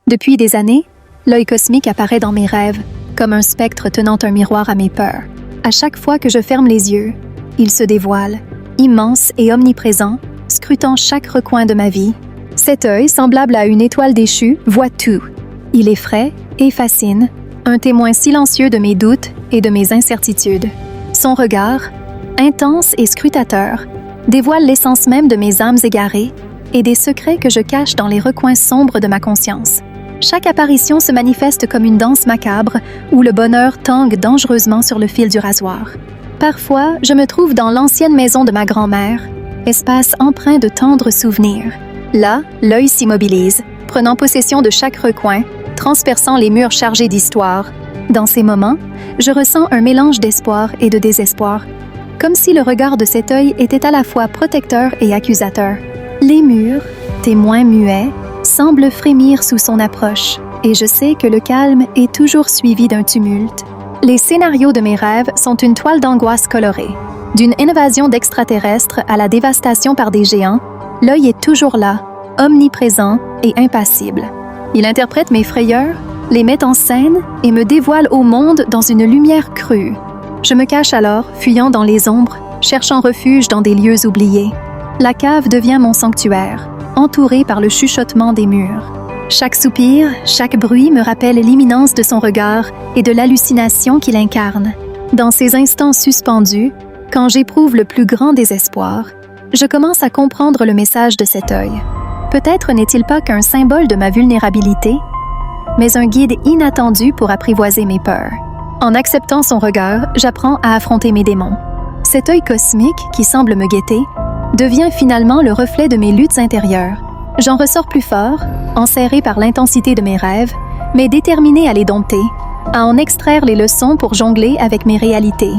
Depuis des années, l'œil cosmique apparaît dans mes rêves, comme un spectre tenant un miroir à mes peurs. À chaque fois que je ferme les yeux, il se dévoile, immense et omniprésent, scrutant chaque recoin de ma vie. Cet œil, semblable à une étoile déchue, voit tout. Il effraie et fascine, un témoin silencieux de mes doutes et de mes incertitudes. Son regard, intense et scrutateur, dévoile l'essence même de mes âmes égarées et des secrets que je cache dans les recoins sombres de ma conscience. Chaque apparition se manifeste comme une danse macabre où le bonheur tangue dangereusement sur le fil du rasoir. Parfois, je me trouve dans l'ancienne maison de ma grand-mère, espace empreint de tendres souvenirs. Là, l'œil s'immobilise, prenant possession de chaque recoin, transperçant les murs chargés d'histoire. Dans ces moments, je ressens un mélange d'espoir et de désespoir, comme si le regard de cet œil était à la fois protecteur et accusateur. Les murs, témoins muets, semblent frémir sous son approche, et je sais que le calme est toujours suivi d'un tumulte. Les scénarios de mes rêves sont une toile d'angoisse colorée. D'une invasion d'extraterrestres à la dévastation par des géants, l'œil est toujours là, omniprésent et impassible. Il interprète mes frayeurs, les met en scène et me dévoile au monde dans une lumière crue. Je me cache alors, fuyant dans les ombres, cherchant refuge dans des lieux oubliés. La cave devient mon sanctuaire, entourée par le chuchotement des murs. Chaque soupir, chaque bruit me rappelle l'imminence de son regard et de l'hallucination qu'il incarne. Dans ces instants suspendus, quand j'éprouve le plus grand désespoir, je commence à comprendre le message de cet œil. Peut-être n'est-il pas qu'un symbole de ma vulnérabilité, mais un guide inattendu pour apprivoiser mes peurs. En acceptant son regard, j'apprends à affronter mes démons. Cet œil cosmique, qui semble me guetter, devient finalement le reflet de mes luttes intérieures. J'en ressors plus fort, enserré par l'intensité de mes rêves, mais déterminé à les dompter, à en extraire les leçons pour jongler avec mes réalités.